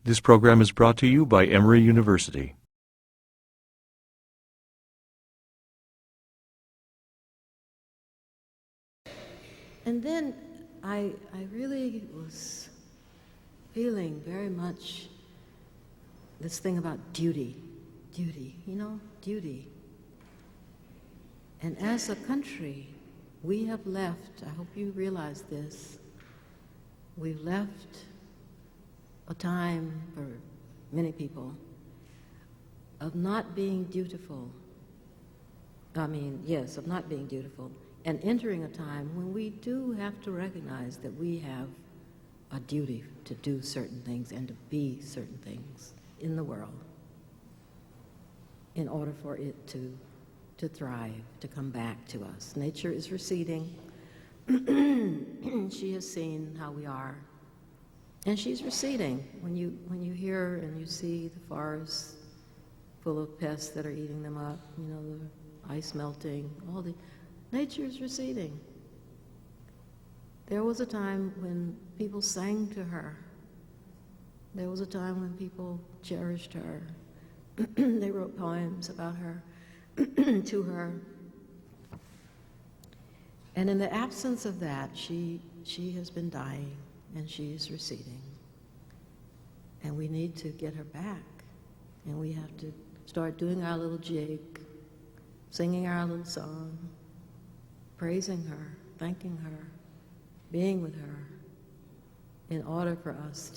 This program is brought to you by Emory University. And then I really was feeling very much this thing about duty, duty. And as a country, we have left, I hope you realize this, we've left a time for many people of not being dutiful. Of not being dutiful, and entering a time when we do have to recognize that we have a duty to do certain things and to be certain things in the world in order for it to thrive, to come back to us. Nature is receding. She has seen how we are, and she's receding. When you hear and you see the forests full of pests that are eating them up, the ice melting, nature is receding. There was a time when people sang to her. There was a time when people cherished her. They wrote poems about her, to her. And in the absence of that, she has been dying, and she is receding. And we need to get her back. And we have to start doing our little jig, singing our little song, praising her, thanking her, being with her, in order for us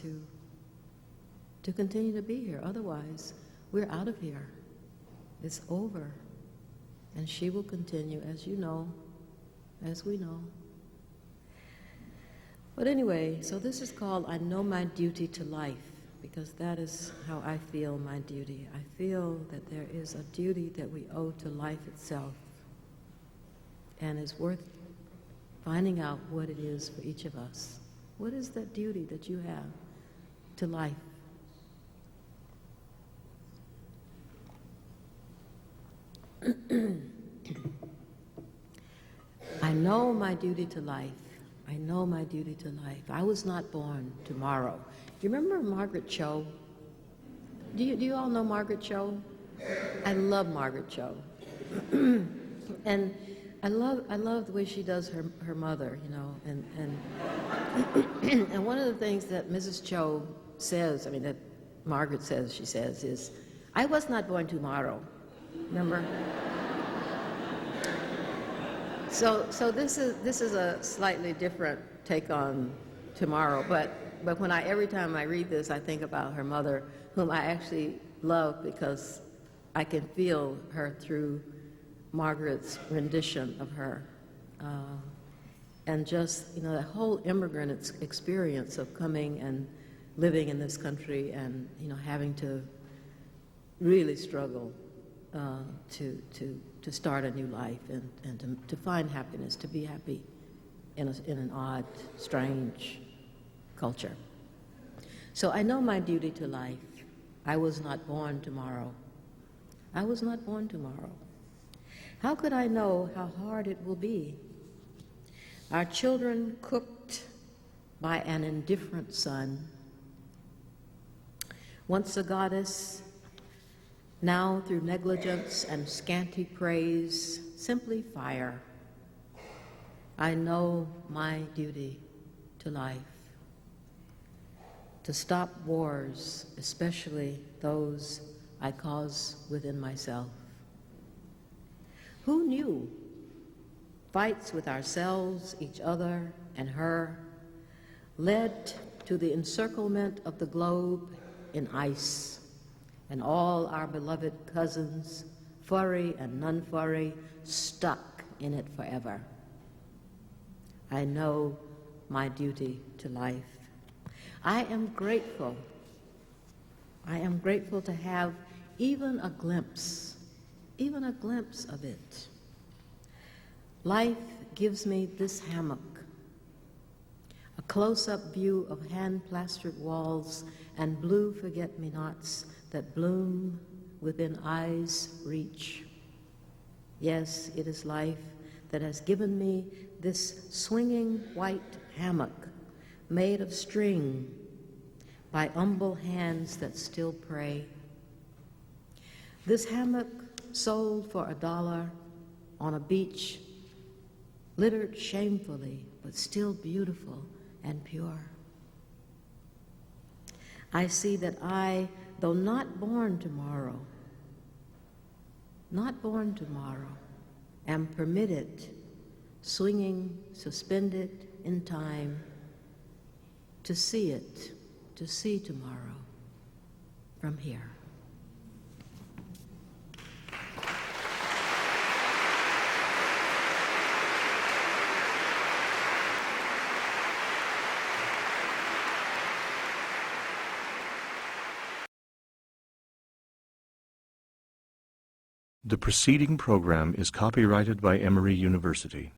to continue to be here. Otherwise, we're out of here. It's over. And she will continue, as you know, as we know. But anyway, so this is called I Know My Duty to Life, because that is how I feel my duty. I feel that there is a duty that we owe to life itself, and it's worth finding out what it is for each of us. What is that duty that you have to life? I know my duty to life. I know my duty to life. I was not born tomorrow. Do you remember Margaret Cho? Do you all know Margaret Cho? I love Margaret Cho. And I love the way she does her mother, and and one of the things that Mrs. Cho says, that Margaret says, she says, is, I was not born tomorrow. Remember? So this is a slightly different take on tomorrow, but every time I read this, I think about her mother, whom I actually love because I can feel her through Margaret's rendition of her, and just the whole immigrant experience of coming and living in this country, and having to really struggle to start a new life and to find happiness, to be happy in an odd, strange culture. So I know my duty to life. I was not born tomorrow. I was not born tomorrow. How could I know how hard it will be? Our children cooked by an indifferent sun. Once a goddess, now through negligence and scanty praise, simply fire. I know my duty to life. To stop wars, especially those I cause within myself. Who knew fights with ourselves, each other, and her led to the encirclement of the globe in ice, and all our beloved cousins, furry and non-furry, stuck in it forever. I know my duty to life. I am grateful. I am grateful to have even a glimpse of it. Life gives me this hammock, a close-up view of hand-plastered walls and blue forget-me-nots that bloom within eyes' reach. Yes, it is life that has given me this swinging white hammock made of string by humble hands that still pray. This hammock sold for $1 on a beach, littered shamefully, but still beautiful and pure. I see that I, though not born tomorrow, am permitted, swinging suspended in time, to see it, to see tomorrow from here. The preceding program is copyrighted by Emory University.